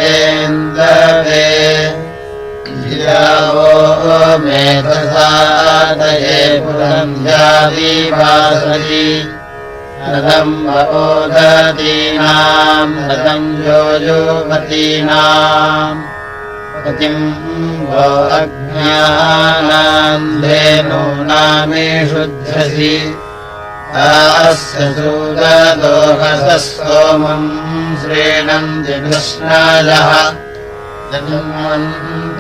राजेन्द्रवे धियावो मेधसादये पुरञ्जादिवासति रथम् वोदतीनाम् रथम् योजुवतीनाम् पतिम् वो अज्ञानाम् धेनूनामेषुध्यसि अस्य सूददोहसः सोमम् श्रीणन्ति कृष्णायः जन्मन्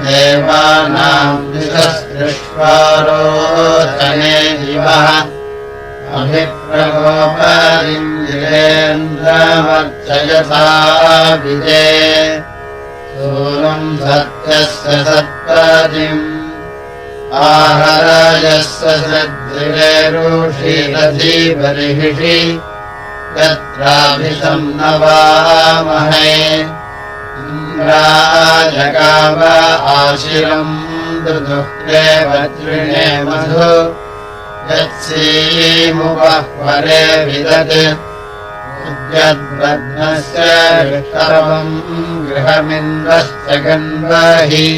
देवानाम् दिशस्तृष्वारोचने दिवः अभिप्रगोपरिन्द्रेन्द्रमर्चयसा विजे सूनम् सत्यस्य सत्पतिम् आहरयस्य सद्रिरेरुषीरधीबर्हिषि यत्राभिषम् नवामहे इन्द्राजगाव आशिरम् दुदुःखे वज्रिणे मधु यत्सीमुपह्वरे विदत् उद्यद्बध्नस्य विष्टवम् गृहमिन्द्रस्य गन्वहि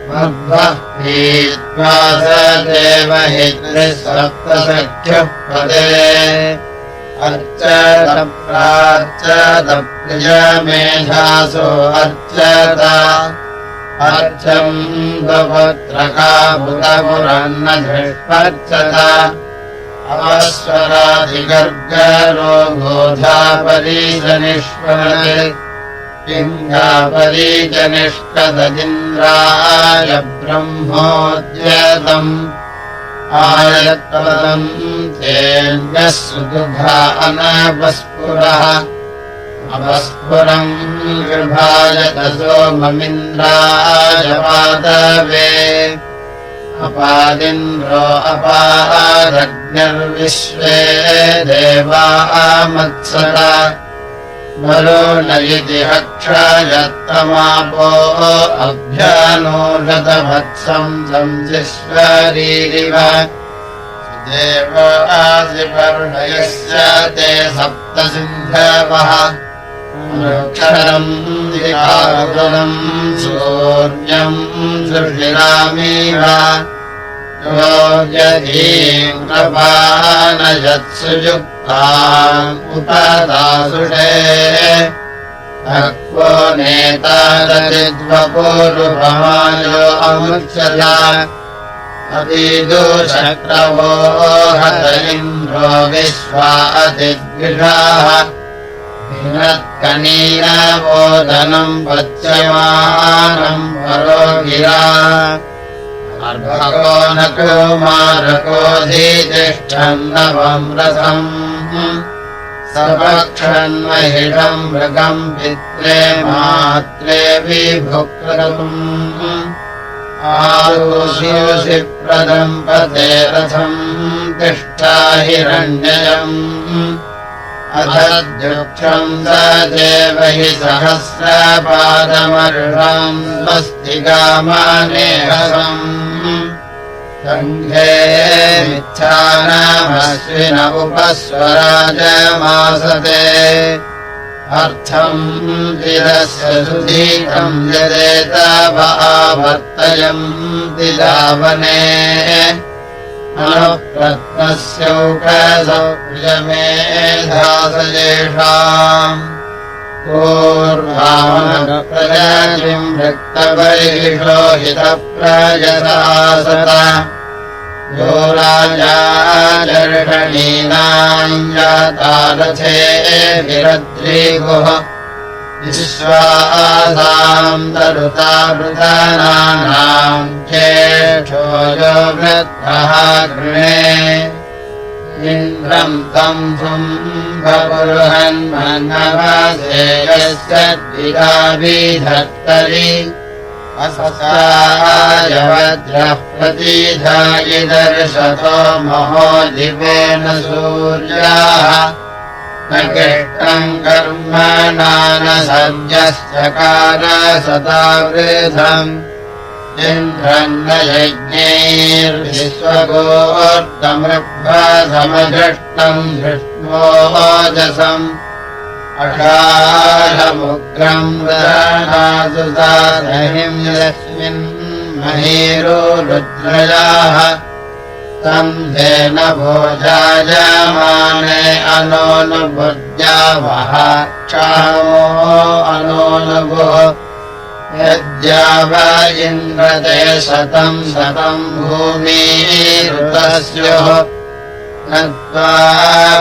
मध्वः पीत्वा स देवहित्रिसप्तसख्युः पदे अर्चतप्रार्चतप्रियमेधासो अर्चत अर्चम् द्वपुत्रका बुधपुरन्न धृष्पर्चत अवस्वराधिगर्गरो गोधापरीजनिष्वने पिङ्गापरीजनिष्कदजिन्द्राय ब्रह्मोद्यतम् आयत्पदम् तेऽन्यः सुदुघा अनवस्फुरः अपस्फुरम् गृभायतसो ममिन्द्राय पादवे अपादिन्द्रो अपादग्निर्विश्वे देवा मत्सर वरुण इति अक्षयत्तमापो अभ्यानोषधवत्सम् संजिश्वरीरिव देव आदिपर्णयस्य ते सप्त सिन्धवः क्षरम् दिहारुणम् सूर्यम् सुषिरामीव योग्यधीम् कृपानयत्सुयुक्ताम् उपदासुषे अक्वो नेतादतिद्वपूर्वमायो अमुच्यता अतिदुशक्रवो हत इन्द्रो विश्वा अतिद्विषाः विनत्कनीनवोदनम् पच्यमानम् परो गिरा अर्भको न कुमारकोऽधितिष्ठन्नवम् रसम् सपक्षन्महिषम् मृगम् पित्रे मात्रे विभुक्रतुम् आरुषि प्रदम् पते रथम् तिष्ठा हिरण्ययम् अधद्युक्षम् स देवहि सहस्रपादमर्षम् स्वस्तिकामानेहसम् सङ्घे मिच्छानमश्विन उपस्वराजमासते अर्थम् दिदस्य सुधीकम् यदेतव आवर्तयम् दिदावने अनुप्रत्नस्यौकसौर्यमेधासजेषाम् पूर्वामप्रजातिम् रक्तबर्हिषो हितप्रजसासत यो राजा दर्शनीनाम् यातारथेभिरद्रिगुः विश्वासाम् तरुतावृतानाम् ज्येष्ठो यो वृद्धः गृणे इन्द्रम् तम् शुम्भपुरुहन्मन्नवसेयस्य द्विधाभिधत्तरि अससाय वज्रः प्रतिधायिदर्शतो महो दिवेन सूर्याः न किष्टम् कर्मणा न सद्यश्चकार सदावृधम् इन्द्रन्न यज्ञैर्विश्वगोर्तमृभ्रसमधृष्टम् धृष्णोजसम् अकाशमुग्रम् ददातु साधहिम् यस्मिन् महीरो रुद्रजाः तन्धेन भोजायमाने अनोनुभुज्यावः क्षामो अनोनुभुः यद्याव इन्द्रते शतम् शतम् भूमिरुतस्योः नत्वा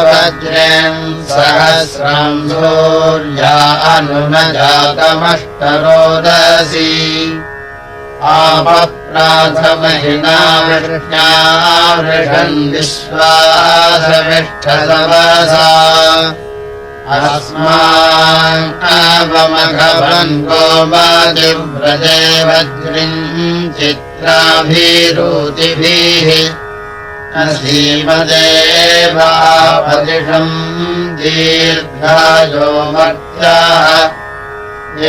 वज्रेण सहस्रम् सूर्या अनुनजातमष्टरोदसी आपप्राथमहिना वृष्ण्या वृषन् विश्वासविष्ठसवसा अस्माकवमघवन् गोमतिव्रजे वज्रिम् चित्राभिरूतिभिः असीमदेवापदिशम् दीर्घायो मर्त्याः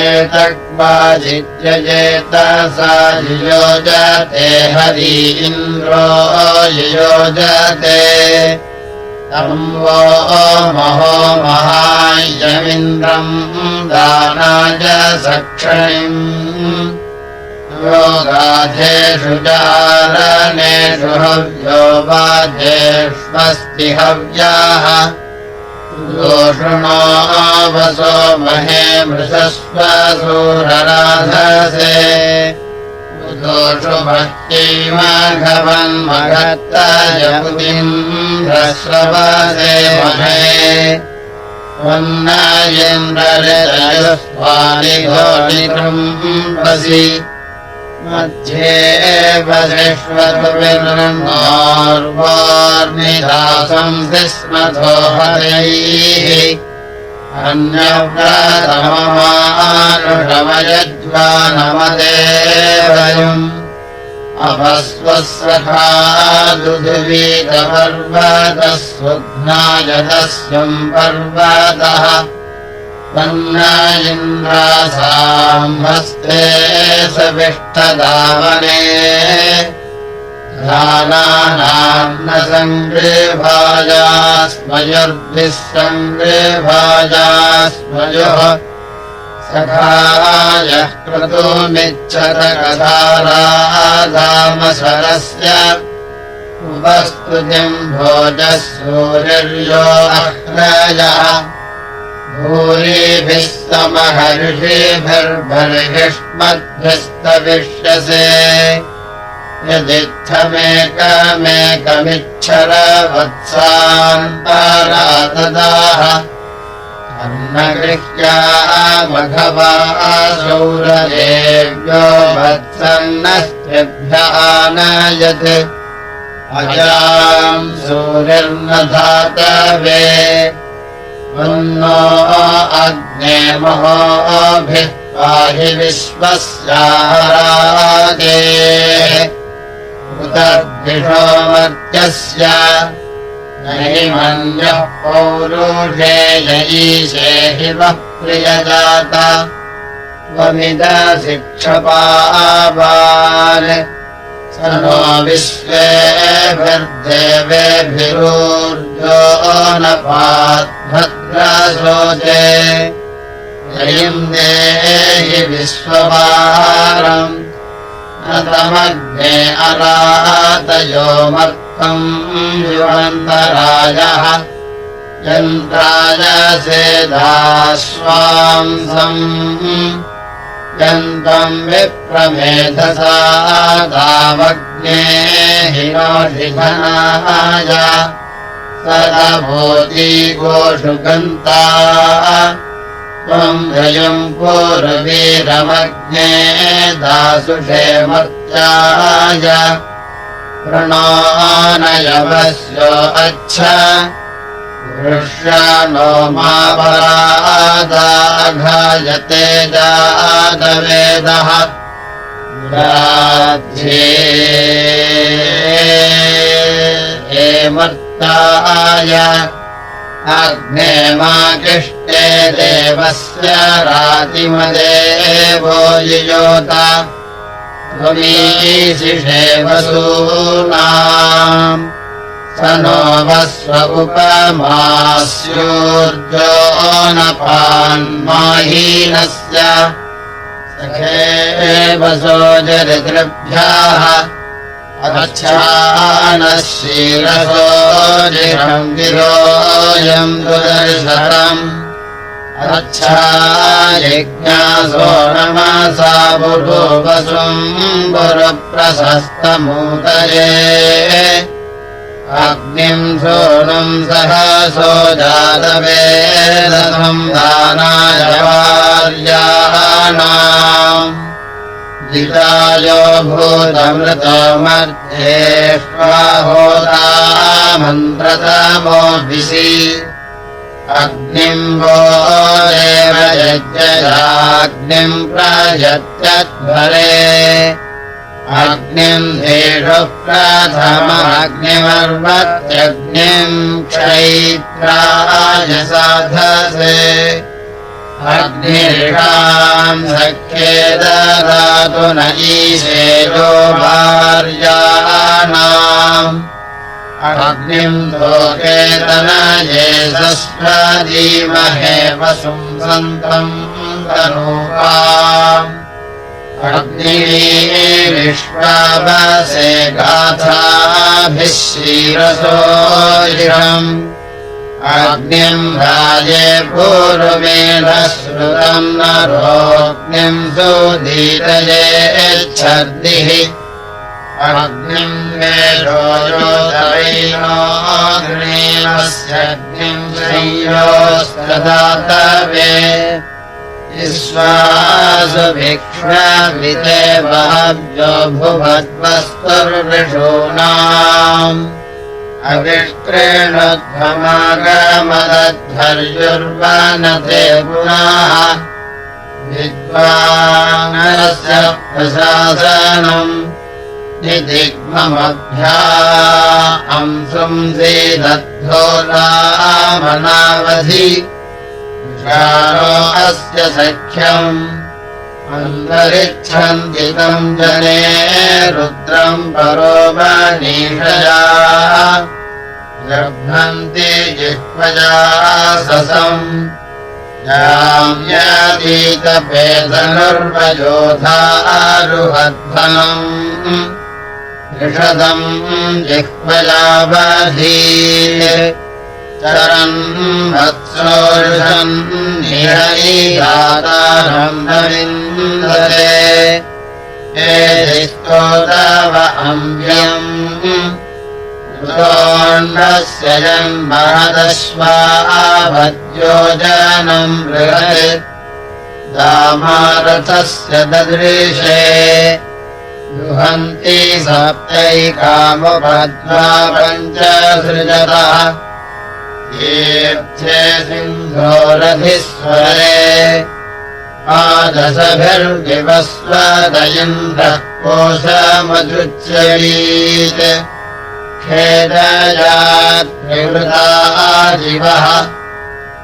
एतक्वाजित्यजेतसा युयोजते हरि इन्द्रो युयोजते तम् वो महो महायमिन्द्रम् दानाय सक्षणिम् योगाधेषु चारणेषु हव्यो वाजेष्वस्ति हव्याः दोषुणो वसो महे मृषस्व सूरराधसे दोषु भक्तिमघवन्मघत्तयपुतिम् ह्रस्वसे महे वन्नयेन्द्ररितयुस्वालिघोनिकृम्बसि मध्ये वसिष्वतुविर्नोर्वोर्निदासं स्मथो हरैः अन्यव्रतममानुषमयज्वानमदेवयुम् अपस्वस्रखा दुधुवीतपर्वतः सुघ्नायदस्यम् पर्वतः वन्न इन्द्रासाम् हस्ते सविष्ठदावने धानानान्न सङ्गृभाजा स्मयुर्भिः सङ्गृभाजा स्मयुः सखायः क्रतुमिच्छत कथाराधामसरस्य उपस्तुतिम् भोजः सूर्यो अह्नयः भूरिभिः समहर्षिभिर्बर्हिष्मद्भिस्तविष्यसे यदित्थमेकमेकमिच्छर वत्सान्तरा तदाह अन्नगृह्या मघवा सौरदेव्यो वत्सन्नस्त्रिभ्य आनयत् अजाम् सूर्यर्न धातवे वन्नो अग्ने महोभिः पाहि विश्वस्यारागे उदद्भिषो मर्त्यस्य नहि मन्यः पौरुषे यईशे हि वः प्रियजाता त्वमिदसि क्षपावान् स नो विश्वेभिर्देवेभिरूर्जो न पाद्भद्रशोचे ययिम् देहि विश्ववारम् न तमग्ने अरातयो मर्तम् युवन्तरायः यन्त्राय सेदाश्वांसम् यन्तम् विप्रमेधसा तावग्ने हिनोषिधनाय सदभूति गोषु गन्ता त्वम् हयम् पूर्वीरमग्ने दासुषे मर्त्याय प्रणोनयवस्यो अच्छ वृष्यानो मापरादाघायते जातवेदः ये मर्ताय अग्ने माकिष्टे देवस्य रातिमदेवो युयोता त्वमीशिषे वसूनाम् स नो वस्व उपमास्योर्जो नपान्माहीनस्य सखे वसोजरितृभ्यः अच्छानः शीरसोजिरम् गिरोऽयम् दुदर्शतम् अच्छा यज्ञासो नमसा बुभुवसुम् बुरुप्रशस्तमूतये अग्निम् सोनुम् सहसो जातवेदनम् दानाय वार्याणाम् जितायो भूतमृतो मध्येष्वाहोता मन्त्रतमोऽभिषि अग्निम् वो देव यज्ञयाग्निम् प्रयत्यध्वरे अग्निम् धेषुः प्रथमग्निमर्वत्यग्निम् क्षैत्राय साधसे अग्निर्षाम् सख्ये ददातु न ईशेजो भार्याणाम् अग्निम् लोकेतनये सस्मदीमहे वसुम् सन्तम् तनूपाम् अग्निर्विश्वावसे गाथाभिः शीरसोजिरम् अग्निम् राजे पूर्वेण श्रुतम् नरोऽग्निम् सुदीतयेच्छर्दिः अग्निम् वेदो योतवैनोऽग्निमस्यग्निम् संयोस्तदातवे विश्वासु भिक्ष्वाविते बहव्यो भुवद्वस्तुर्विषूणाम् अविष्कृणध्वमागमदध्वर्युर्वनते पुनः विद्वानस्य प्रशासनम् निदिग्ममभ्या अंसुंसीदद्धो नामनावधि विषाणो अस्य सख्यम् अन्तरिच्छन्ति तम् जने रुद्रम् परो मनीषया गृह्णन्ति जिह्वया ससम् याम्यातीतपेदनुर्वयोधारुहध्वनम् ऋषदम् जिह्वयावधीत् चरन् वत्सोषन् निहरीदातारम् न विन्दते एधिस्तोतव अम्ब्यम् ृतोऽन्नस्य जन्महदश्वावद्योजनम् बृहत् दामारथस्य ददृशे दुहन्ति सप्तैकामुपद्मा पञ्चसृजतः तीर्थे सिन्धोरधिस्वरे आदशभिर्विवस्वदयन्द्रः कोशमधुच्यवीत् खेदयात्रिवृताजिवः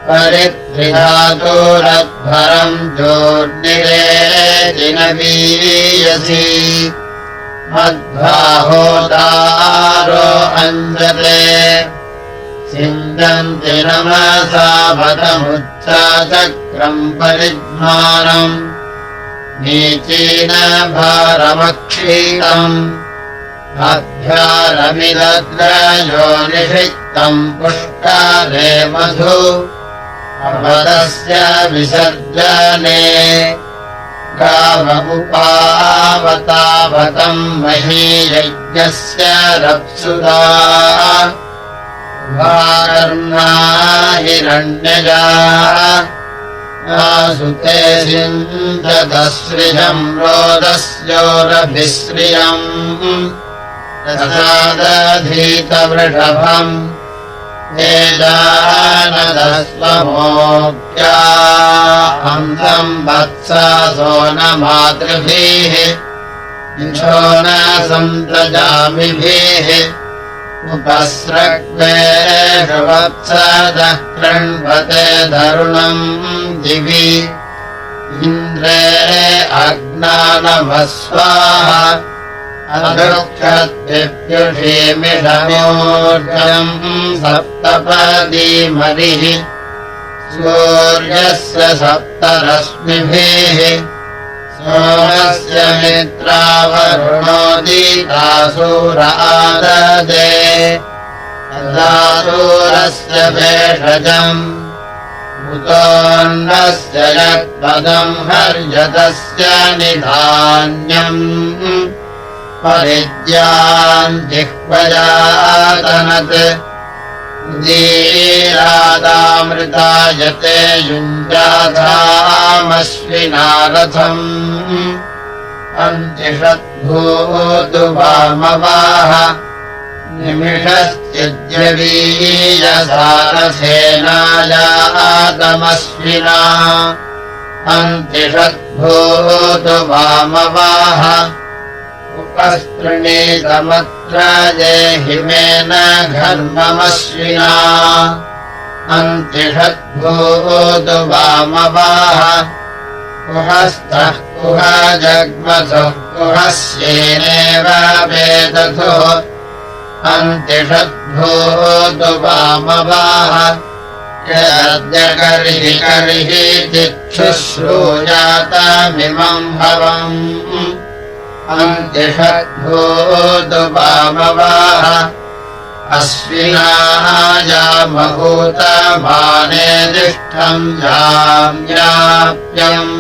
परित्रिधातुरध्वरम् जोर्निरेति न वीयसि मध्वाहोतारो अञ्जते सिञ्जन्ति नमसा पदमुच्चाचक्रम् परिज्ञानम् नीचीनभारमक्षीतम् अध्यारमिदद्रयो निषिक्तम् पुष्कारे मधु अपदस्य विसर्जने गावमुपावतावतम् महीयज्ञस्य रप्सुदा वाकर्णा हिरण्यजा आसुते सिञ्चतश्रियम् रोदस्योरभिश्रियम् रसादधीतवृषभम् वेदानदस्वमोक्त्या हंसम् वत्सा सोनमातृभिः निशो न सन्तजामिभिः उपस्रग्वेषु वत्सदः कृण्वते धरुणम् दिवि इन्द्रे अग्नानमस्वाहा अदुःखद्विप्युषीमिषमूर्जम् सप्तपदीमरिः सूर्यस्य सप्तरश्मिभिः सोमस्य मित्रावरुणोदितासूर आददे तदासूरस्य भेषजम् उतोऽन्नस्य यत्पदम् हर्यतस्य निधान्यम् परिद्यान् जिह्वयातनत् उदीरादामृतायते युञ्जाधामश्विनारथम् अन्तिषद्भूतु वामवाः निमिषश्चिद्यवीयसारथेनायातमश्विना अन्तिषद्भूतु वामवाः उपस्तृणीतमत्र जेहिमेन घर्ममश्विना अन्तिषद्भूतु वामवाः कुहस्तः कुह जग्मसुः कुहस्येनेव वेदथुः अन्तिषद्भूतु वामवाः यद्यकर्हि कर्हि चिक्षुश्रूयातमिमम् भवम् अन्तिषद्भूतु वामवाः अश्विनायामभूतमाने तिष्ठम् याम्याप्यम्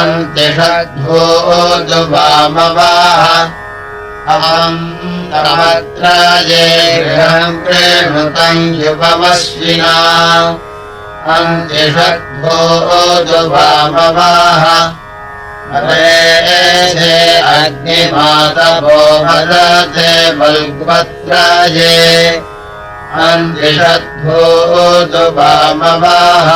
अन्तिषद्भूतु वामवाः अवन्तमत्र ये गृहम् प्रेणुतम् युपमश्विना अन्तिषद्भूतु वामवाः मरेशे अग्निमातपो मदते बल्ग्वत्राये अन्तिषद्भूतु वामवाः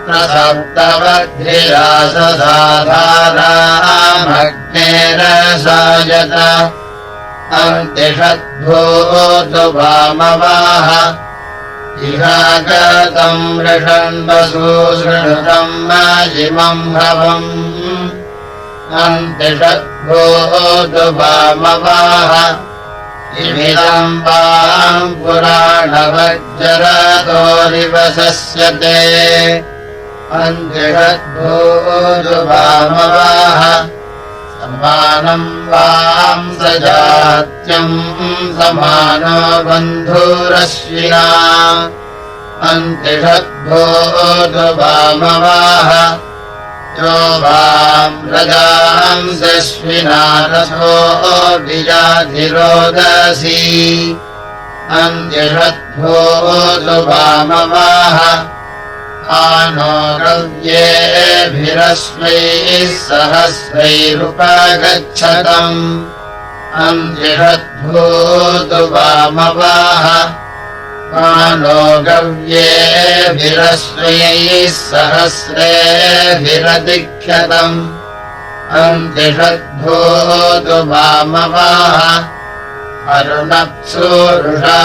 प्रसप्तवद्भिरासधारामग्नेरसायत अन्तिषद्भूतु वामवाः इहागतम् वृषण्वसूसृणुतम् माजिमम् भवम् अन्तिषद्भूतु वामवाः इमिदम् वाम् पुराणवज्जरतो निवसस्यते अन्तिषद्भूतु वामवाः समानम् वाम् सजात्यम् समानो बन्धुरश्विना अन्तिषद्भूतु वामवाः यो वाम् रजाम् दश्विना रथो विजाधिरोदसी अन्तिषद्भूतु वामवाः आनो गव्येभिरश्वैः सहस्रैरुपगच्छतम् अन्तिषद्भूतु वामवाः आनो गव्येभिरश्वैः सहस्रेभिरतिख्यतम् अन्तिषद्भूतु वामवाः अरुणप्सूरुषा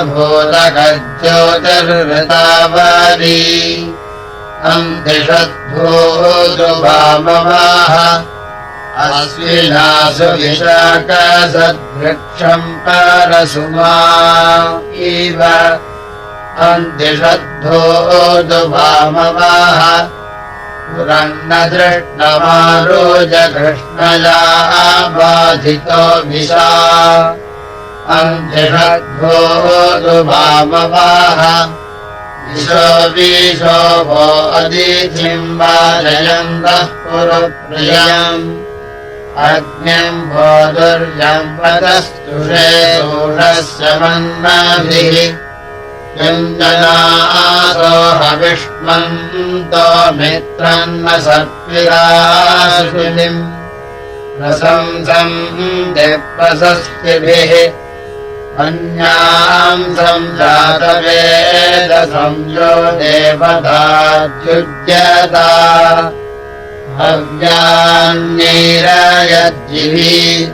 भूतगज्योतिर्ऋतावरी अन्तिषद्भूतु वामवाः अश्विनासु विशाखसद्वृक्षम् परसुमा इव अन्तिषद्भूतु वामवाः पुरन्न दृष्टमारोजकृष्णया बाधितो विशा अन्तिषद्भूतु वामवाः विशो विशो वो अदितिम् वाजयन्तः पुरप्रियम् अग्निम् भोदुर्यम् वदस्तुषे सोषस्य मन्मभिः यञ्जनासो हविष्मन्तो मित्रन्न सत्विराश्विनिम् प्रशंसम् प्रशस्तिभिः अन्याम् संजातवेदसं यो देवताद्युज्यता हव्यान्यैरयज्जिभिः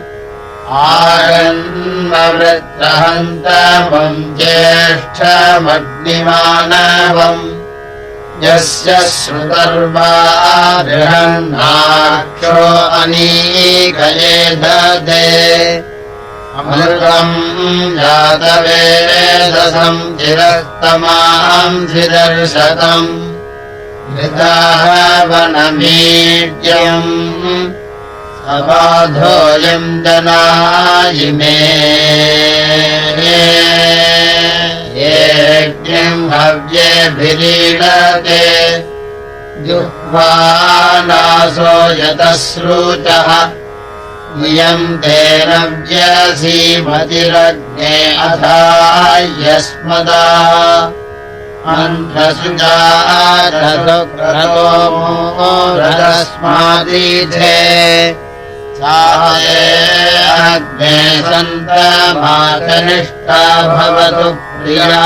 आगन्मवृत्रहन्तमम् ज्येष्ठमग्निमानवम् यस्य श्रुतर्वा बृहन्नाक्षो अनीकये ददे अमृतम् जातवेदसम् चिरस्तमांसिदर्शतम् घृतावनमीड्यम् सबाधोऽयम् जनायिमे यज्ञम् हव्येभिरीडते जुह्वानासो यतश्रुतः इयम् तेन व्यसीमतिरग्ने अथायस्मदा अन्धसुजातसुक्रतो मोरस्मादीथे साये अग्ने सन्तमातनिष्ठा भवतु प्रिया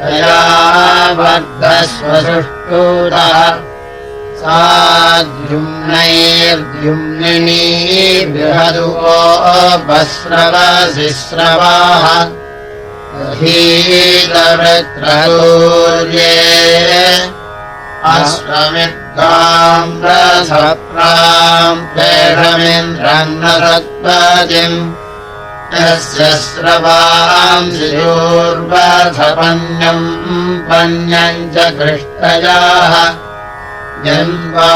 तया वर्धस्वसुष्टुतः सा द्युम्नैर्द्युम्निनी बृहदुवो बस्रवसि स्रवाः दधीतवृत्रसूर्ये अश्वमिद्गाम् रसप्राम् प्रेषमिन्द्रन्नसत्पतिम् यस्य स्रवांसि दूर्वथपन्यम् पन्यम् च कृष्टयाः जन्वा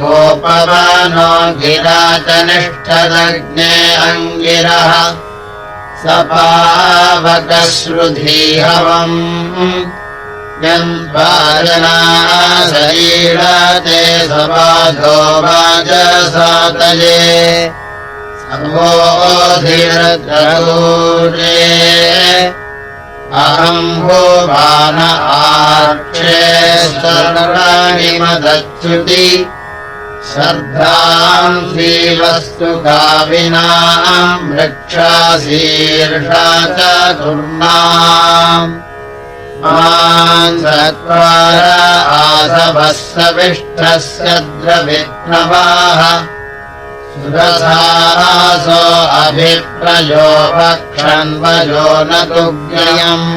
गोपवनो गिरा च निष्ठदग्ने अङ्गिरः सपावकश्रुधीहवम् जन्वा जनासरीडते सबाधो वाजसातये सबोधिरद्रसूर्ये अहम् भुवन आर्क्षे सर्वाणिमदच्युति श्रद्धांसि वस्तु गाविनाम् वृक्षाशीर्षा चतुर्णाम् मांसत्वार आसवः सविष्ठस्य द्रवित्नवाः सुरसासो अभिप्रयो भक्षन्वयो न तुग्ययम्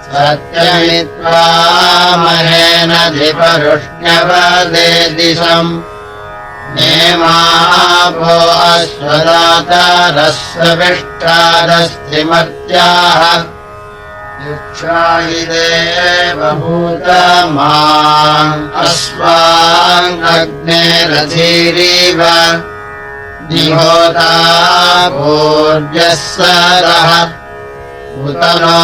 सत्यमित्वा महेन धिपरुष्ण्यवदे दिशम् नेमाभो अश्वदातारः सविष्ठारस्तिमर्त्याः युक्षायिदेवभूतमान् अश्वाङ्ग्नेरधीरीव दिहोता भूर्यः सरः उत नो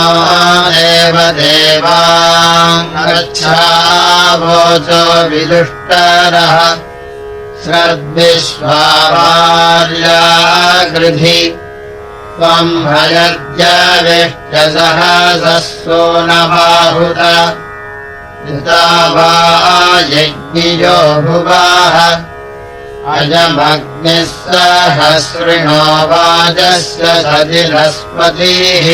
एव देवाङ्गच्छावोचो विदुष्टरः श्रद्विश्वार्यागृधि त्वम् हयज्ञविष्टसहसः न बाहुत युता वा यज्ञियो भुवाः अयमग्निः सहस्रिणो वाजस्य सतिरस्पतिः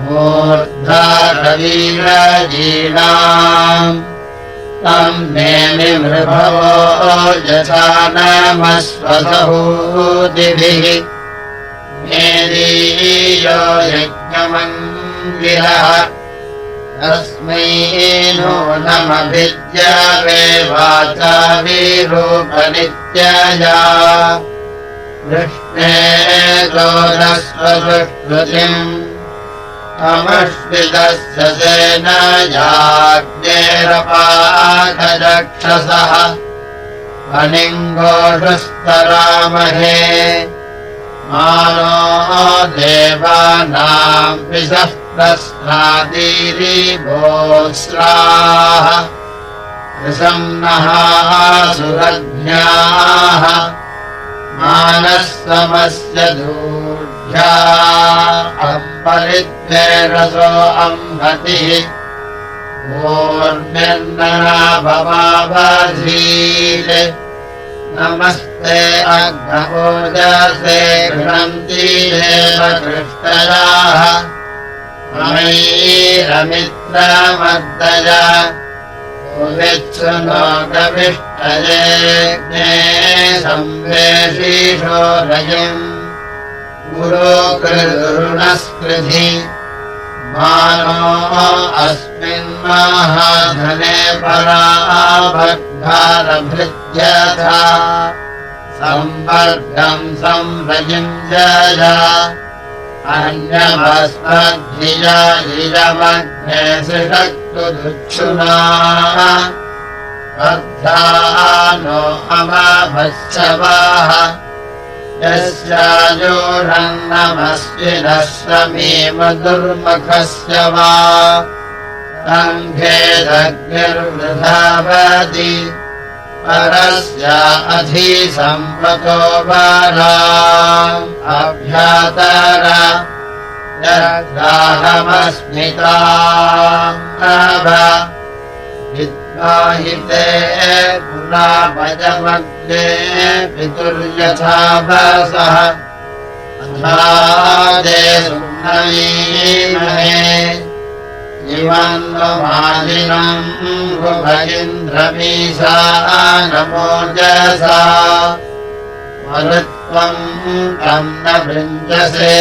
मूर्धा रवीरजीणाम् तम् नेमिमृभवो यथा नमस्वसहूतिभिः मेदीयो यज्ञमङ्गिरः तस्मै नूनमभिद्यावे वाचा विरूपनित्यया कृष्णे दोरस्वसुष्टुतिम् अमश्वितस्य सेनयाज्ञेरपाकचक्षसः वनिङ्गोषुस्तरामहे मानो देवानाम् विशः प्रस्नादीरिभोस्राः कृशम्नः सुरज्ञाः मानः समस्य दूर्ध्या अम्बलिद्वेरसो अम्भतिः ऊर्मिर्नना भवावधीत् नमस्ते अग्नोजसे गृह्णन्ति देवकृष्टयाः ममैरमित्रमर्दय उवित्सुनो गविष्टयेऽग्ने संवेशीषो रयिम् गुरोकृरुणस्कृधि मानो अस्मिन्महाधने पराभद्भारभृत्यथा संवर्गम् संरयुञ्जय अन्यमस्मद्धिया इदमग्ने सिषक्तु दुच्छुना वर्धानो अमाभश्चवाः यस्यायोरन्नमस्विनः श्रमेम दुर्मुखस्य वा सङ्घेदग्निर्वृधावति परस्य अधिसम्पतो बाला अभ्यातर यद्गाहमस्मिताम् विद्वाहिते पुनामजमग्ने पितुर्यथा वसः अधादे सुम्नवीमहे इवन्वमालिनम् रुभगीन्द्रमीशानमोजसा मरुत्वम् तम् न भृञ्जसे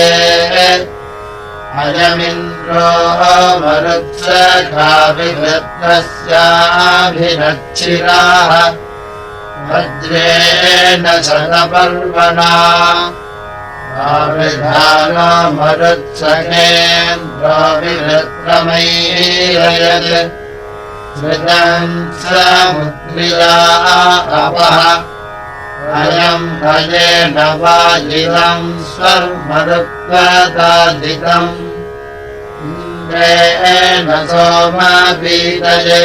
अयमिन्द्रो मरुत्सखाभिवृत्रस्याभिरच्छिराः वज्रेण शतपर्वणा आविधानो मरुत्सखेन्द्रो विवृत्रमैरयत् सृजन् समुद्रिया अपः अयम् भयेन वाजिलम् स्वर्मरुत्वदादितम् इन्द्रेण सोमपीतये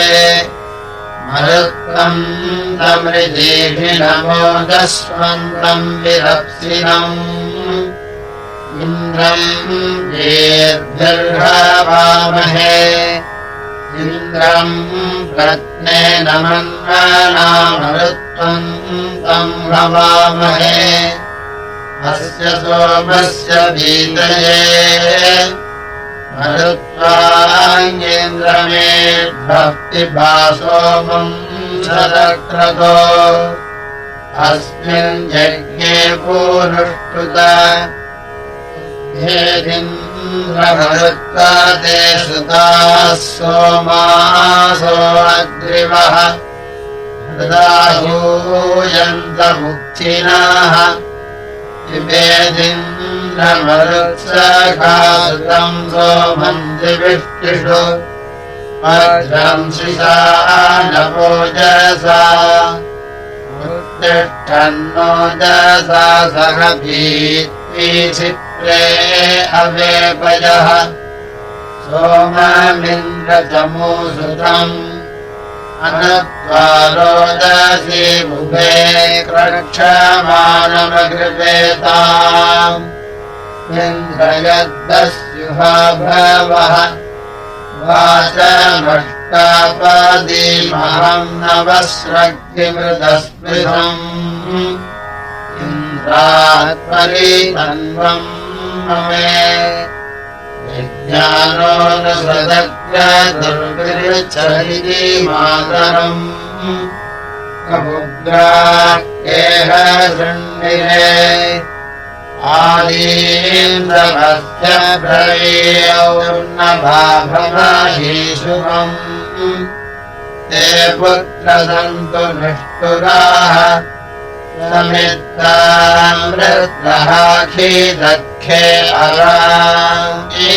मरुत्वम् तमृजीभिनमोदस्वन्तम् विरप्सिनम् इन्द्रम् येर्भिर्हवामहे इन्द्रम् प्रत्नेन मन्मना मरुत्वम् तम् हवामहे अस्य सोमस्य पीतये मरुत्वाङ्गेन्द्रमेभ्यः पिबा सोमम् शतक्रतो अस्मिन् यज्ञे पूरुष्टुत हेदिन्द्रमरुत्वा ते सुताः सोमासो अग्रिवः हृदाहूयन्तमुक्थिनः इमेदिन्द्रमरुत्सखासुतम् सोमम् दिविष्टिषु वज्रम् शिशानवोजसा उत्तिष्ठन्नोजसा सह भीत्वीक्षिप्रे अवेपयः सोममिन्द्रचमूसुतम् अनत्वा रोदसी मुखे क्रक्षमाणमगृपेताम् इन्द्रयद्दस्युहा भवः वाचमष्टापदीमहम् नवस्रग्निमृतस्पृशम् इन्द्रात्परीतन्वम् ममे विज्ञानो न सदग्रदुर्विरुच्छरिति मातरम् कमुग्राकेह शृण्डिरे आदीन्द्रमस्य ब्रवीयौ नभाभमहीशुभम् ते पुत्रसन्तु निष्ठुराः समित्तामृतहाखीदखे अराङ्गीरखेदया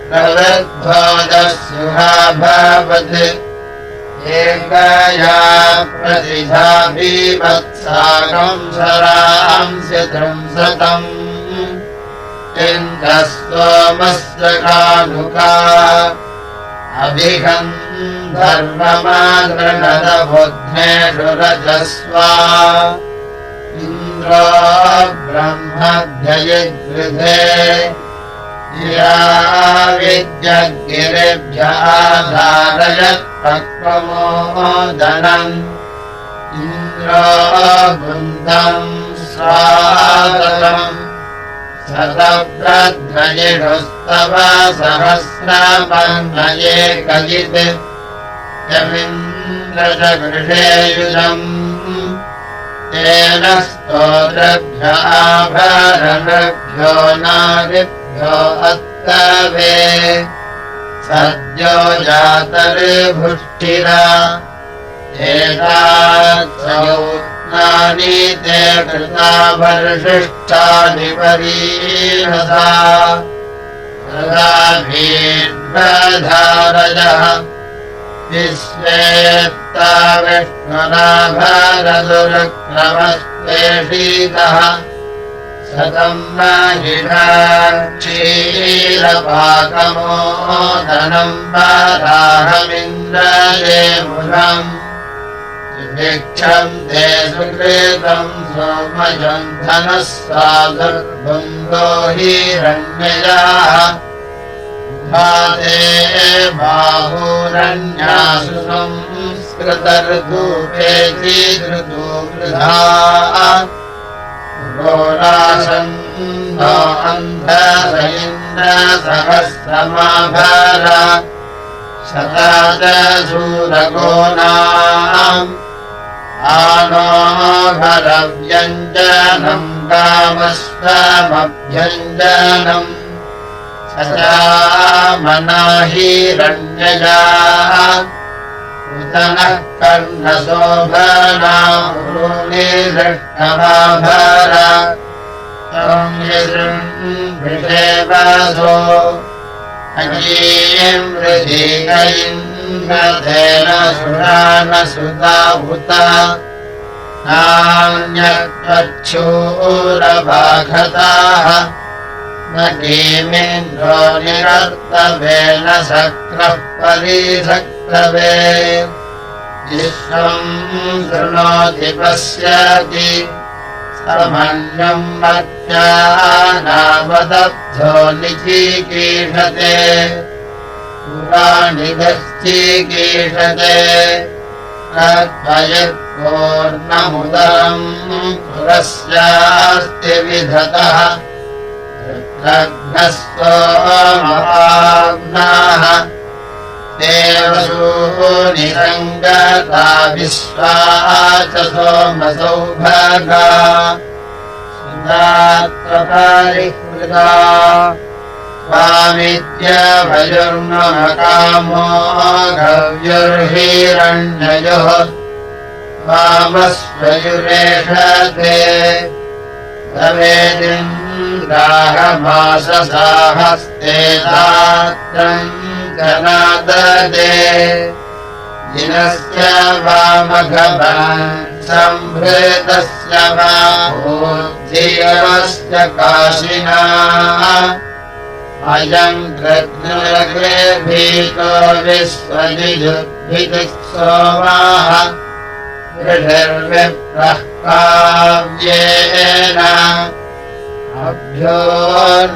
प्रवृद्धोदस्युहा भवत् एकया प्रतिधा बीभत्साकम् सरांस्य ध्रुंसतम् इन्द्रः सोमस्य कानुका अभिगन्धर्वमादृणदबुद्धेषु रजस्वा इन्द्रो ब्रह्मभ्ययगृधे या विद्यगिरिभ्यः धारयत्पक्वमोदनम् इन्द्रो गुन्धम् स्वादरम् शतव्रध्वजिषुस्तव सहस्रपर्णये कजित् यमिन्द्रजगृषेयुजम् तेन स्तोत्रभ्य आभरणभ्यो नादिभ्यो अत्तवे सद्यो जातर्भुष्टिरा एतानि ते कृता वर्षिष्ठानि परीणसा तदाभीर्धारयः विश्वेत्ता विष्णुनाभरदुर्क्रमस्तेषीतः सतं क्षीरपाकमोदनं वराहमिन्द्रये मुखम् भिक्षं ते सुकृतं सोमयं धनः साधुर्बन्धो हिरण्यजाः भाते बाहुरन्यासु संस्कृतर्धूपेति वृथा रोलासन्नो अन्धर इन्द्रसहस्रमाभर शतादशूरगोणाम् आनो भरव्यञ्जनम् कामस्वमभ्यञ्जनम् सचामनाहिरण्यजा उतनः कर्णशोभना उरुनिदृष्टमाभर वृषेवसो अजीम् वृधिकैन्द्रधेन सुरानसुता उत नान्यत्वच्छूरभाखताः न किमिन्द्रो निरर्तवेन शक्रः परिशक्रवे विश्वम् शृणोति पश्यति समन्यम् मत्यानावदब्धो निचीकीषते पुराणि गश्चीकीषते तद्वयत्पूर्णमुदरम् पुरस्यास्ति विधतः रग्नस्तोमवाग्नाः देवसूनिरङ्गता विश्वा च सोमसौभगा सुदात्वपरिहृदा स्वामित्यभजुर्मकामो गव्युर्हिरण्ययोः वामस्वयुरेषते तवेदिन्द्राहमाससाहस्तेतात्रम् जनाददे दिनस्य वामघवन् सम्भृतस्य वामोद्धीयस्य काशिना अयम् कृत्नृगे भीतो विश्वजिजुद्भितिः सोमाः ऋषिर्विप्रः काव्येन अभ्यो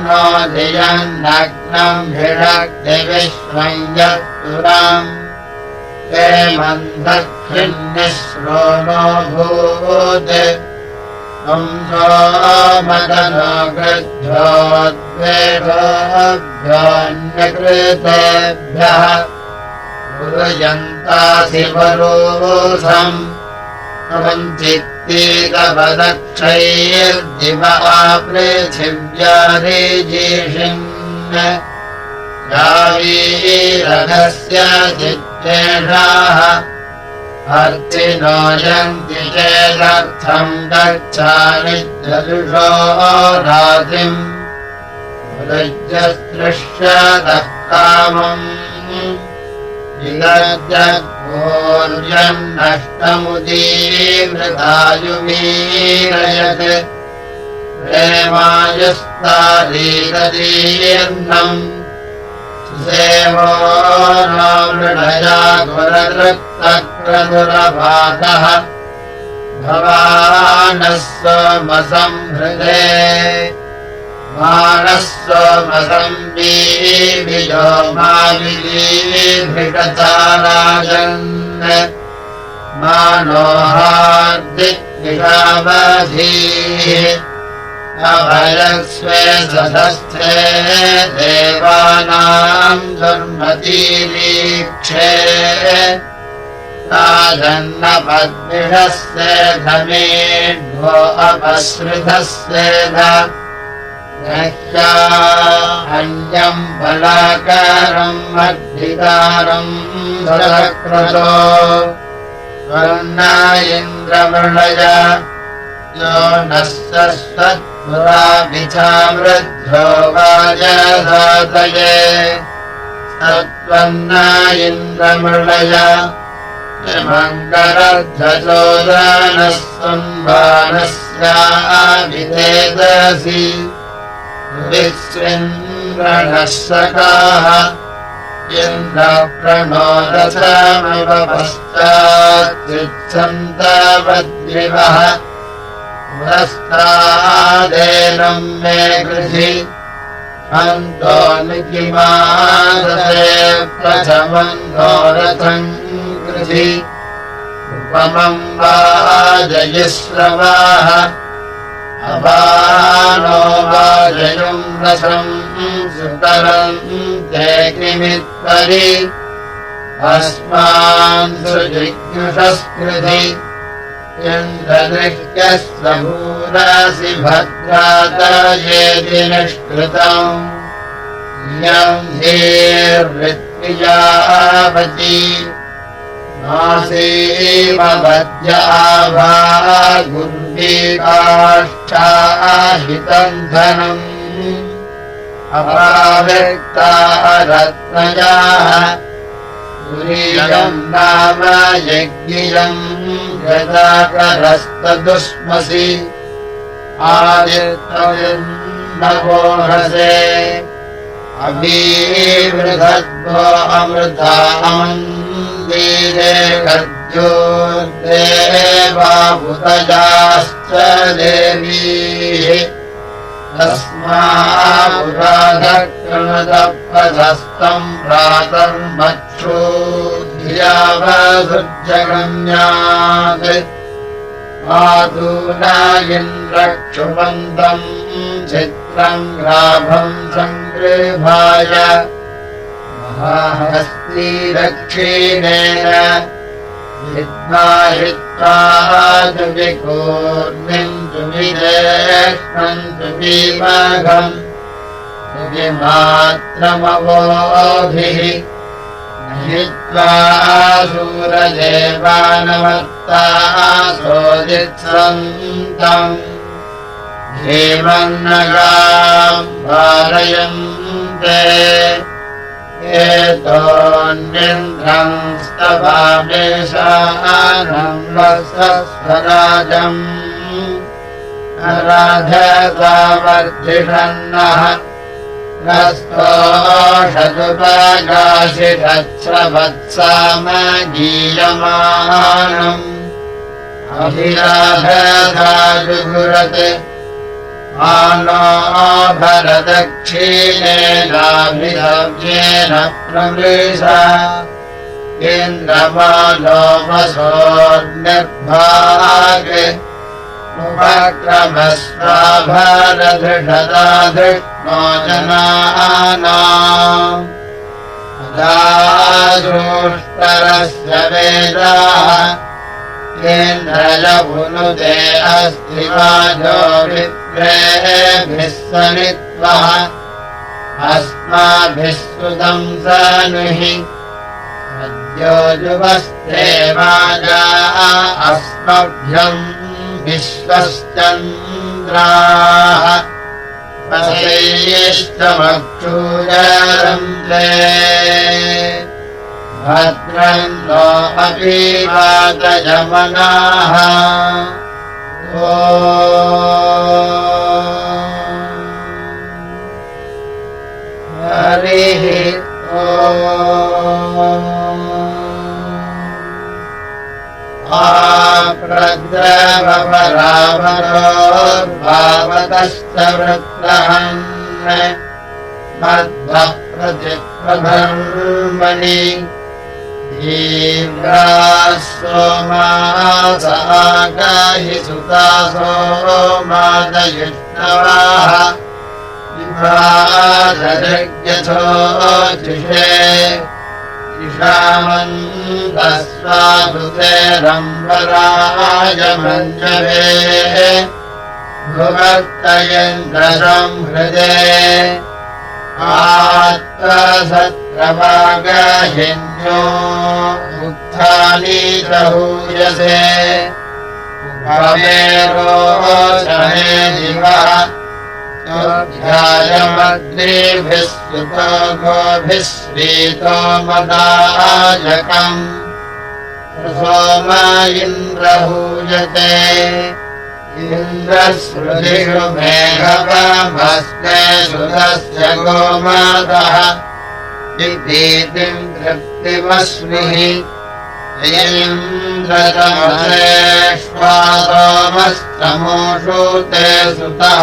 नो धियन्नग्नम् भिषक्ति विश्वम् यत्पुरम् ते मन्थक्षिन्निःश्रो नो भूत् संसो मदनो गृध्योद्वेषोऽभ्योऽन्यकृतेभ्यः कुर्यन्तासि वरोसम् वञ्चित्तीकपदक्षैर्दिवा पृथिव्यारिजीषिन् यावीरघस्य चित्तेषाः अर्थिनो यन्ति चेदर्थम् गच्छामि ददुषो रातिम् वृज्यस्पृश्यतः कामम् विगद्यग्नोर्यन्नष्टमुदीवृतायुमीरयत् प्रेमायुस्तारीदीर्णम् सुसेवो नो मृडया गुरदृक्तक्रदुरभातः भवानः सोमसंहृदे मानः सोमसंवीविजो माविलीभृतचाराजन् मानोहार्दिग्विषावधीः अभयस्वे सधस्थे देवानाम् दुर्मतीरीक्षे राजन्नपद्मिषस्य धमेढ्वो अपसृतस्येध अन्यम् बलाकारम् वर्धिकारम् सुरक्रतो स्वर्णा इन्द्रमृळय यो नः सत्पुराभिचामृद्धो वाजसातये सत्त्वन्ना इन्द्रमृळय मङ्गलध्वजोदानः संवानस्याभिधेदसि विश्वेन्द्रणः सखाः इन्द्रप्रणोदसामिव पश्चात्तिच्छन्तवद्विवः पुरस्तादेनं मे गृहि अन्तो निकिमादसे प्रथमन्तो रथं गृहि उपमं वाजयिस्रवाः अपानो वाजयुं रसं सुतरन्ते किमित्परि अस्मान् सुजिज्ञुषस्कृधि इन्द्रदृह्यस्य भूरासि भद्रातयेति निष्कृतम् इयं धीर्वित्रियावती नासीमवद्य आभागुर्वीकाष्ठाहितं धनम् अपावृक्ता रत्नयाः तुरीयं नाम यज्ञियम् यदाकरस्तदुष्मसि आदित्यविन्दवोहसे अभीवृधद्भो अमृतामन्दीरे खद्योर्देवाभूतजाश्च देवीः तस्मापुराधकृणदप्रशस्तं प्रातर्मक्षोध्यावसुर्जगण्यात् मातूना इन्द्रक्षुमन्दं चित्रं ग्राभं सङ्गृभाय महाहस्ती दक्षिणेन हित्वा विकूर्मिन्तु विदेष्णन्तु विमघम् विमात्रमवोभिः हित्वा सूरदेवानमत्ता सोदित्सन्तम् हेमन्नगाम् वारयन्ते एतोऽन्यन्द्रं स्तवामेशानं वसस्वराजम् राधसावर्धिषन्नः रस्तोषदुपगाशिषत्स्रवत्सामगीयमानम् अभिराधसा जुहुरत् आनो भरदक्षिणेनाभिधव्येन प्रमृषा इन्द्रमालो वसोर्निर्भाग उपक्रमस्वाभरधृषदाधृष्णो जनानाम् अदादृष्टरस्य वेदाः इन्द्रजभुनुते अस्ति वाजो विप्रेभिः सनित्वः अस्माभिः सुतं सनुहि अद्यो जुवस्ते वाजा अस्मभ्यम् विश्वश्चन्द्राः वसैश्चमक्षूरन्ते भद्रं नो अपि वातयमनाः हरिः आप्रद्रवपरावरोर्भावतश्च वृत्रहन् मध्वः प्रतिप्रधर्मणि धीव्राः सोमासागाहि सुता सोमादयुष्णवाः विभाधृग्यथोजुषे ईशामन्तस्वादुतेरम्बराय मञ्जवे भुवत्तयन्द्रसंहृदे आत्मसत्रवागहिन् यज्ञो उत्थानी च हूयसे उपमेरो शमे दिवः ध्यायमग्निभिः स्तुतो गोभिः स्वीतो मदायकम् सोम इन्द्र हूयते इन्द्रस्मृतिषु मेघवमस्मे सुतस्य गोमादः विभीतिम् तृप्तिमस्मिः इन्द्रतमसेष्वा सोमस्तमोषु ते सुतः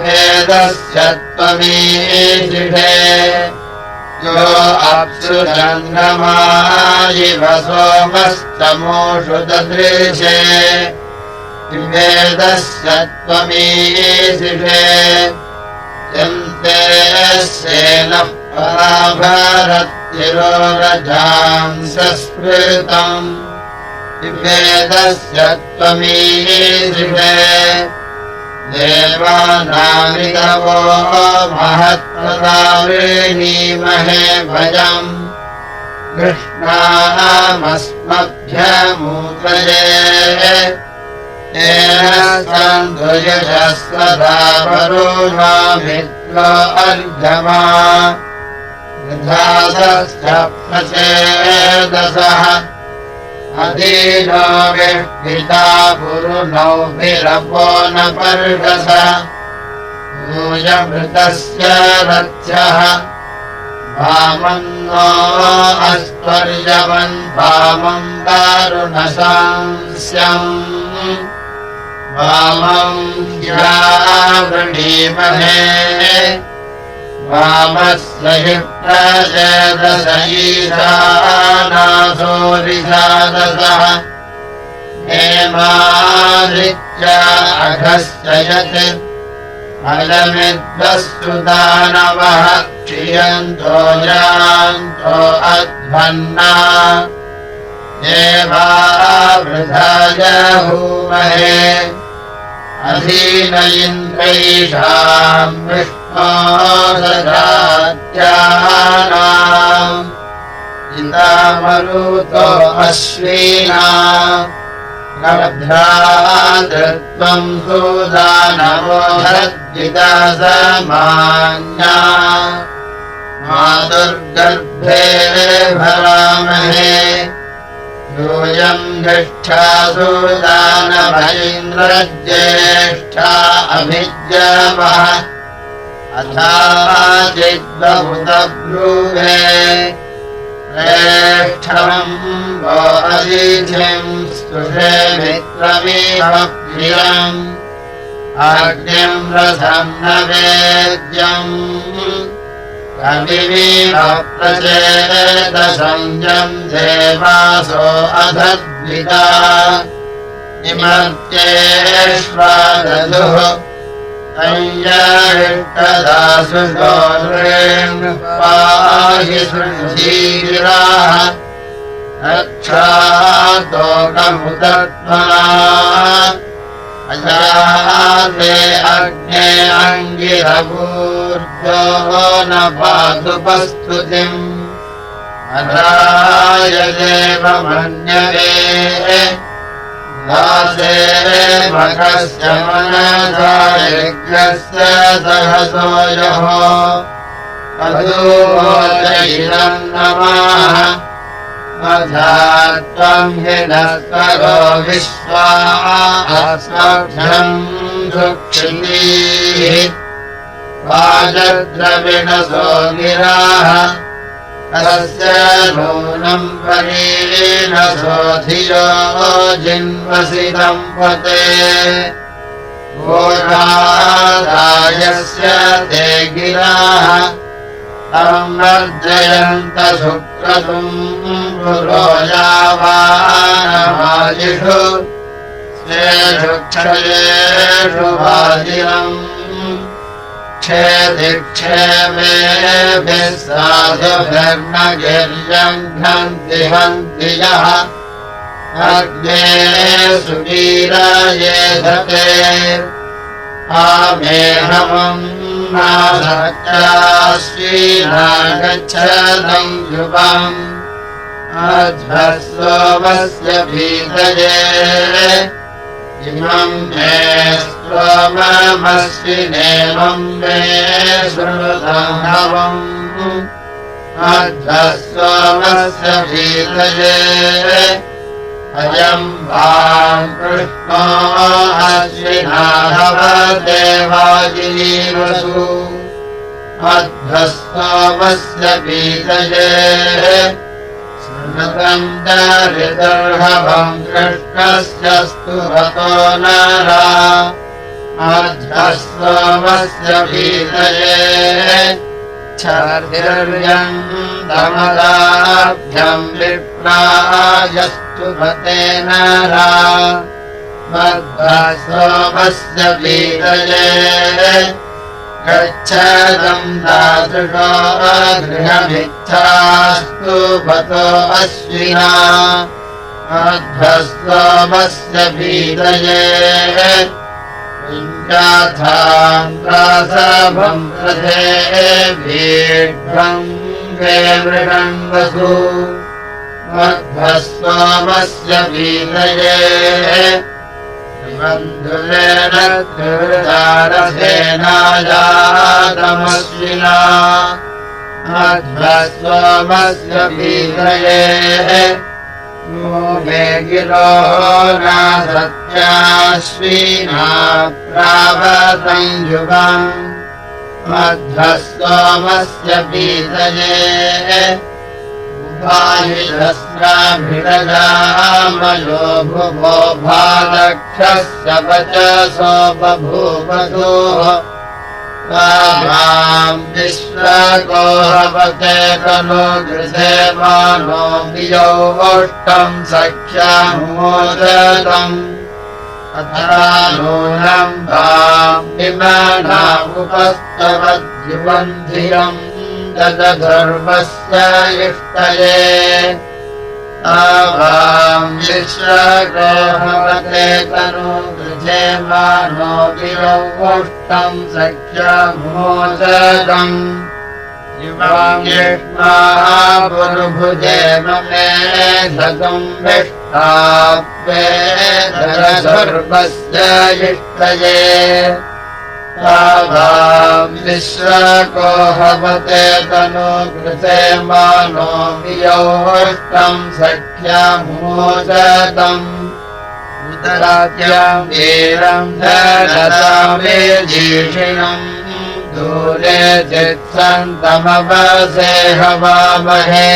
वेदस्य त्वमीशिषे यो अप्सु चन्द्रमायिव सोमस्तमोषु ददृशे वेदस्य त्वमीशिषे यन्ते सेनः पराभरतिरोरजांसस्मृतम् वेदस्य त्वमीशिषे देवानामिदवो महत्प्रदावृणीमहे भजम् कृष्णामस्मभ्यमूतये येन सन्धुयशस्वधा वरुणामित्रो अर्घमा वृधासश्च प्रचेदसः अधीनो विष्ठिता पुरुणौभिरपो न पर्षस यूयमृतस्य रथ्यः वामन्नो अस्त्वर्यवन् वामम् दारुणशांस्यम् वामम् यावृणीमहे वामस्य हि प्रचेदस ईशानासो विषादसः हेमादित्या अघस्य यत् फलमिद्वस्तु दानवः क्षियन्तो यान्तो अध्वन्ना देवावृधाय हूमहे अधीन इन्द्रैषाम् ददात्यानाम् इदामरुतो अश्विना नभ्रातृत्वम् सुदानवोधद्विता समान्या मातुर्गर्भे भरामहे यूयम् ज्येष्ठा सुदानवैन्द्रज्येष्ठा अभिज्ञमः अथाचिद्बहुतब्रूवे श्रेष्ठम् वो अतिथिम् स्तुषे मित्रमिव प्रियम् अग्निम् रथम् नवेद्यम् कविमिव प्रचेदसंजम् देवासो अधद्विता इमर्त्येष्वा ददुः संयष्टदासुषो पाहि सुधीराः रक्षातोकमुदत्मना अजाते अग्ने अङ्गिरभूर्जो न पातु प्रस्तुतिम् अराय देवमन्यवे दासे मखस्य मनसा यज्ञस्य सहसो यः अधूमोदयिनम् नमः मधात्वम् हिनस्तरो विश्वा अस्मभ्यम् सुक्षितीः वाजद्रविणसो गिराः तस्य नूनम् परीणसो धियो जिन्वसि दम्पते घोरादायस्य ते गिराः तम् वर्जयन्त सुक्रतुम् पुरोजावानवाजिषु स्वेषु क्षयेषु वाजिनम् क्षेदिक्षेमेभिः साधुभिर्नगिर्यम् घन्ति हन्ति यः अग्ने सुवीरायेधते आमेहमम् नासत्याश्विना गच्छतं युवम् अध्वस्वस्य भीतये इमं मे स्वममस्विनेमं मे श्रुतं नवम् अध्वस्वस्य भीतये अयं वां कृष्णो अश्विना देवाजीवसु अध्वस्वस्य भीतये स्मृतं दरिदर्हवं कृष्णस्य स्तुवतो नरा अध्वस्वस्य भीतये छर्दिर्यं दमदाभ्यं विप्रायस्तु भते नरा मध्वस्वस्य भीतये गच्छतं दादृशो गृहमिच्छास्तु भतो अश्विना मध्वस्वस्य भीतये विञ्जाथान्द्रासभं प्रथे भीड्वं वे मृगन्वसु मध्वस्वस्य भीतये बन्धुरेण कृतारसेनायातमश्विना मध्वस्वस्य भीतये मे गिरो नासत्याश्विना प्रावतं युगम् मध्वस्वस्य भीतये उभाहिरस्राभिरजामयो भुवो भादक्षस्य वचसो बभूवधो तामां विश्वको हवते खलु गृधेमानो वियोष्टं सख्यामोदतम् अथा नूनं वां विमनामुपस्तवद्युवन्धिरम् ददधर्मस्य इष्टये तावां विश्वको हवते तनु गृधेमानो वियोष्टं सख्यमोदतम् युवां यष्मा पुरुभुजे ममे धतं विष्टाप्ये ददधर्मस्य इष्टये तावां विश्वको हवते तनु गृधेमानो वियोष्टं सख्यमोदतम् उदराज्यं वीरं धनदामेजीषिणम् दूरे चित्सन्तमवसे हवामहे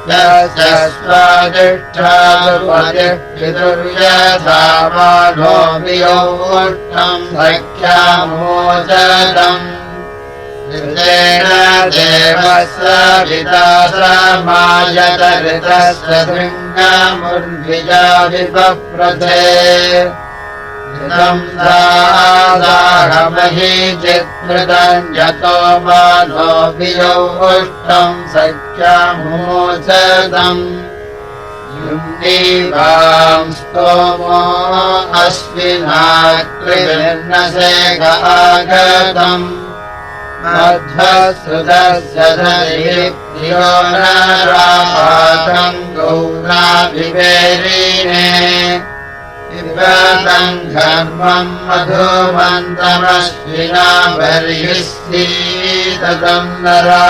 यस्य स्वादिष्ठादुपदिष्टिदुर्यथामानो वियोष्टं सख्यमोदतम् ऋतेन देवस्य पिता समायतऋतस्य शृङ्गमुर्विजा विपप्रथे ऋतं दादाहमहि चित्मृतं यतो मानो वियोष्टं सख्यमोदतम् युम्नीवां स्तोमो अश्विना कृर्नसेग आगतम् मध्वसुदस्य धरिप्रियो नरापातं गौराभिवेरिणे पिबतं घर्मं मधुमन्तमश्विना बर्हिस्सीदतं नरा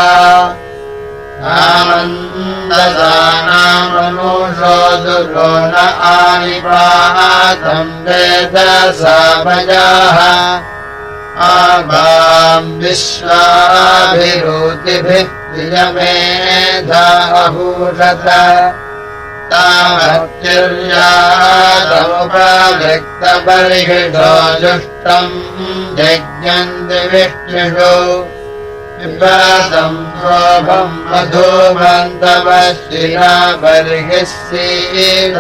आमन्ददानामनुषो दुरो न आनिपातं वेदसाभयाः आवां विश्वाभिरूतिभिः प्रियमेधा अभूषत तामत्तिर्यादमुपव्यक्तबर्हिषो जुष्टं यज्ञन्ति विष्णुषु पिबतं शोभं मधुमन्तमश्विना बर्हिस्सीदलं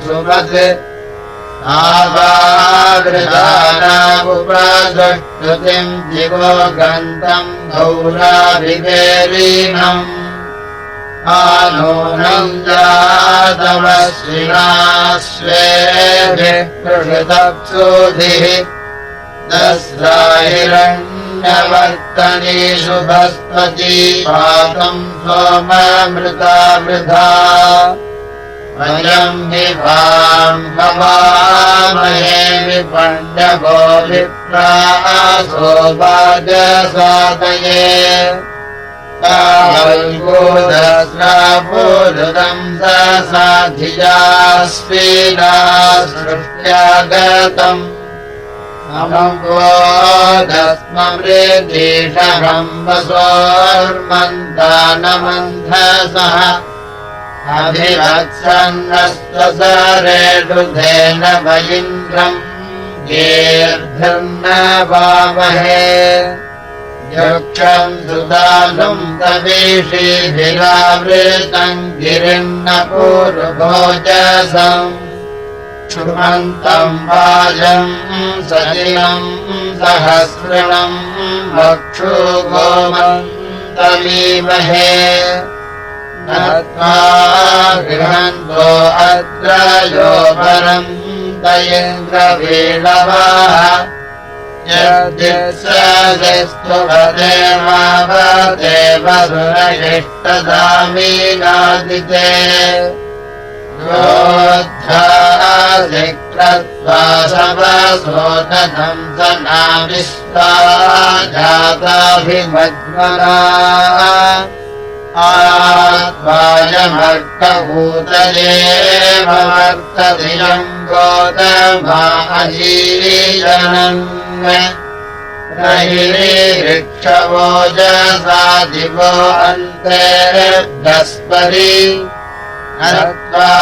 सुमत् आवावृतानामुपदुष्टुतिं दिवो गन्तं गौराभिवेरीणम् आनूनं जातमश्विना स्वेभिः पृषितप्सुधिः दस्राहिरण्यं न्यवर्तनीषु भस्पति पातम् सोममृता वृथा वयम् विभाम् हवामहे विपण्यवो विप्रासो वाजसादये तावल्गोदस्रापूरुदम् साधियास्वीना सृष्ट्यागतम् अमोदस्ममृदीषहम् वसोर्मन्दानमन्धसः अभिवत्सन्नस्तसरेषुधेन वयिन्द्रम् गीर्भिर्न वामहे यक्षम् सुदानुम् तवीषीभिरावृतम् गिरिन्न पूर्वभोजसम् क्षुमन्तम् वाजम् सजिलम् सहस्रणम् वक्षु गोमन्तमीमहे नत्वा गृहन्तो अद्रयो परम् दयेन्द्रवीणवाः यद्यस्वदेवावते वरुणयिष्टदामीनादिते योद्धासिक्रत्वा समसोदधम् सनाविश्वा जाताभिमज्मना आत्मायमर्कभूतये ममर्तधियम् गोतमा अजीजनम् रहिरीक्षवो जसादिवो अन्तेर्दस्परि नत्वा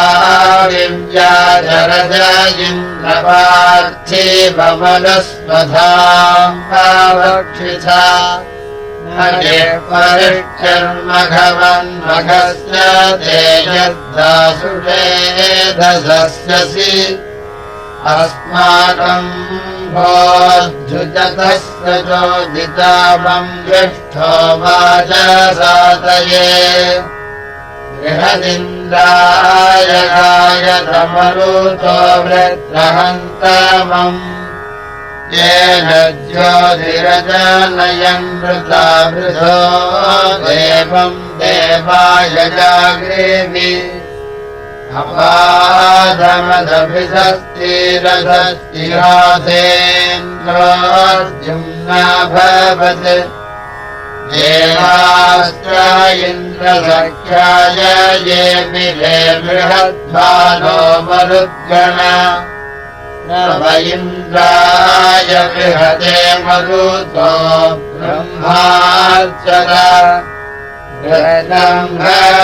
विव्याजरजयिन्द्रपार्थी भवनस्वधाम् पावक्षिथा नगे परिष्ठर्मघवन्मघस्य तेजद्दासुषेधसस्यसि अस्माकम् भोद्धुजतस्य चोदितावम् ज्येष्ठो वाचसातये बृहदिन्द्राय गायतमरुतो वृत्रहन्तमम् येन ज्योतिरजनयन् वृथा वृथो देवम् देवाय जाग्रेमि अपाधमदभिषस्तिरधस्तिराधेन्द्रोऽर्जुम्नाभवत् देवाश्च इन्द्रसख्याय ये मिले बृहद्भानो मरुद्गण नव इन्द्राय बृहते मरुतो ब्रह्मार्चर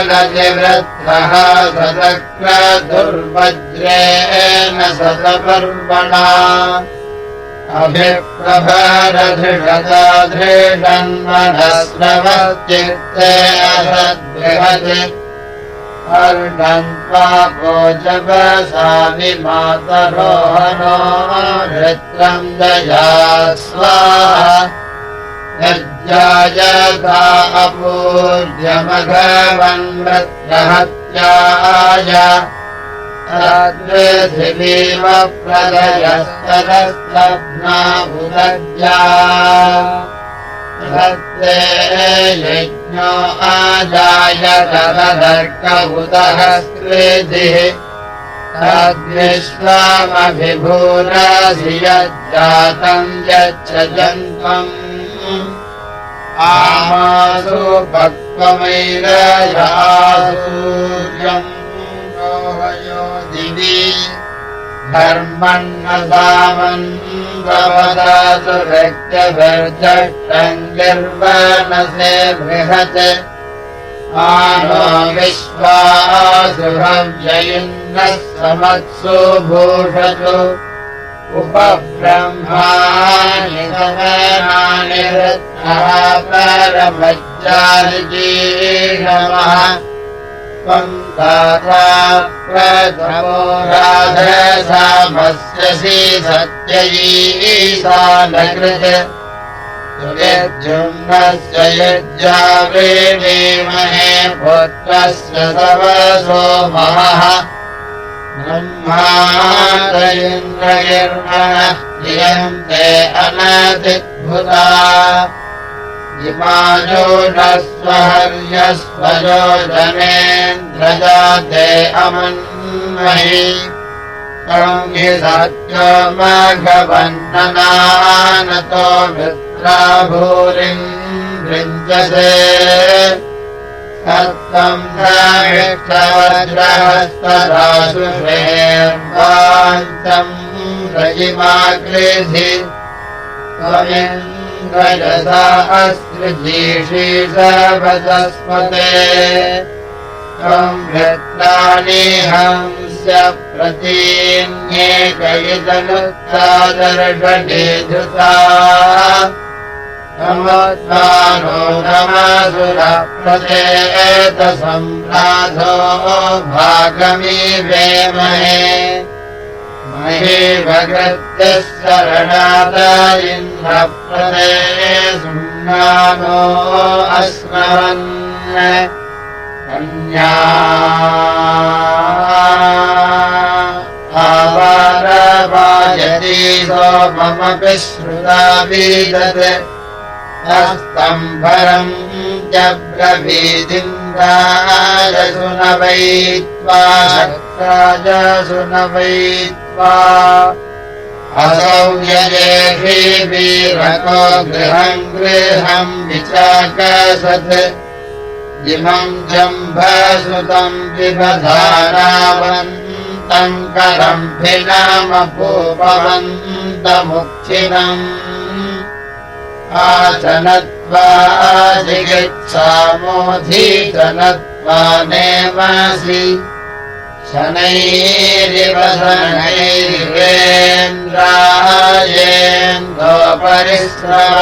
घनतिवृत्रः सदक्रदुर्वज्रेण सतपर्वणा अभिप्रभरधृषदाधृषन्मनस्रवश्चित्ते असद्बृहत् अर्णन्त्वा भोजवसाविमातरोहणो हृत्रम् दया स्वाहा यज्ञायता अपूर्यमघवन्वृत्रहत्याय तद्पृथिवीव प्रदयस्तरस्तब्ना बुदज्या तत्ते यज्ञो आजाय तदर्कबुदः स्कृधिः तद्विश्वमभिभूरसि यज्जातम् यच्च जन्त्वम् आमासु पक्वमैरयासूर्यम् रोहयो दिवि धर्मन्न सामन् भवदासु रक्तभर्जष्टम् गिर्वनसे बृहत् आनो विश्वासु हव्ययिन्नः समत्सु भूषतु उपब्रह्माणि सवनानि रत्नः परमज्जालिजीषमः त्वम् दाता प्रथमो राधसामस्यसि सत्ययीशानकृत् यज्जुम्नस्य यज्जावृणीमहे पुत्रस्य तव सोमः ब्रह्मादयिन्द्रयर्मणः क्रियन्ते अनतिद्भुता इमाजोनस्वहर्यस्वयोजनेन्द्रजाते अमन्महि तं हि सत्यमघवन्ननानतो मित्राभूरिम् वृञ्जसे सत्त्वं समिक्षवज्रहस्तदाशुषेर्वाञ्चम् रजिमाकृधि त्वमिन्द्रयसा अस्त्रिजीषी सर्वतस्पते त्वं वृत्तानि हंस्य प्रतीन्येकयितनुत्सादर्षणे धृता नमस्वानो नमसुरप्रचेतसम्राधो भागमीवेमहे महीभगत्यः शरणाद इन्द्रप्रदे सुम्नानो अस्मवन् कन्या आवारवायति सोममपि श्रुता विदत् हस्तम्भरम् च ब्रवीदिन्द्रायसुनवैत्वा शक्रायसुनवैत्वा असौ यजेषि वीरको गृहम् गृहम् विचाकसत् इमम् जम्भसुतम् विबधानावन्तम् करम्भिनामपूपवन्तमुक्षिणम् आचनत्वा जिगित्सामोऽधीचनत्वा नेमसि शनैरिव शनैर्वेन्द्रायेन्दोपरिश्रव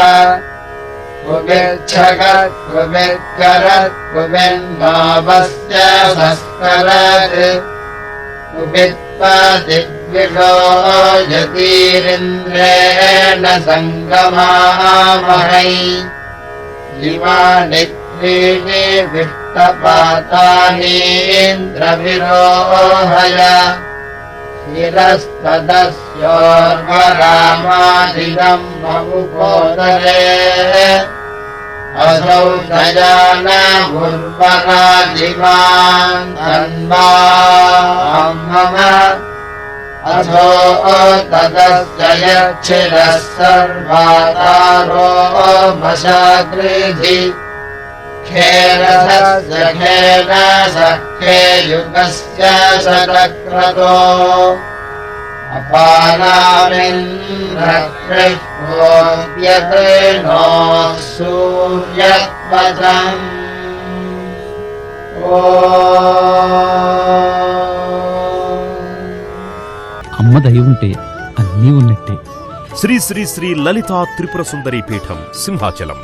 कुबिच्छगत् कुबिर्करत् कुबिन्नावस्य सस्करत् कुबित्वा दिग्विषो यतीरिन्द्रेण सङ्गमामहै इमानि त्रीणि विष्टपातानीन्द्रविरोहय शिरस्तदस्योर्वरामादिदम् ममुपोदरे असौ दयानमुर्वरादिमान् तन्माम् अथो तदस्य यच्छिरः सर्वातारो मशागृधि खेरसस्य खेलसखे युगस्य शतक्रतो अपानामिन्द्रकृष्णोऽप्यतृणो सूर्यत्वचम् అమ్మ దయ ఉంటే అన్నీ ఉన్నట్టే. శ్రీ శ్రీ శ్రీ లలితా త్రిపుర సుందరి పీఠం సింహాచలం.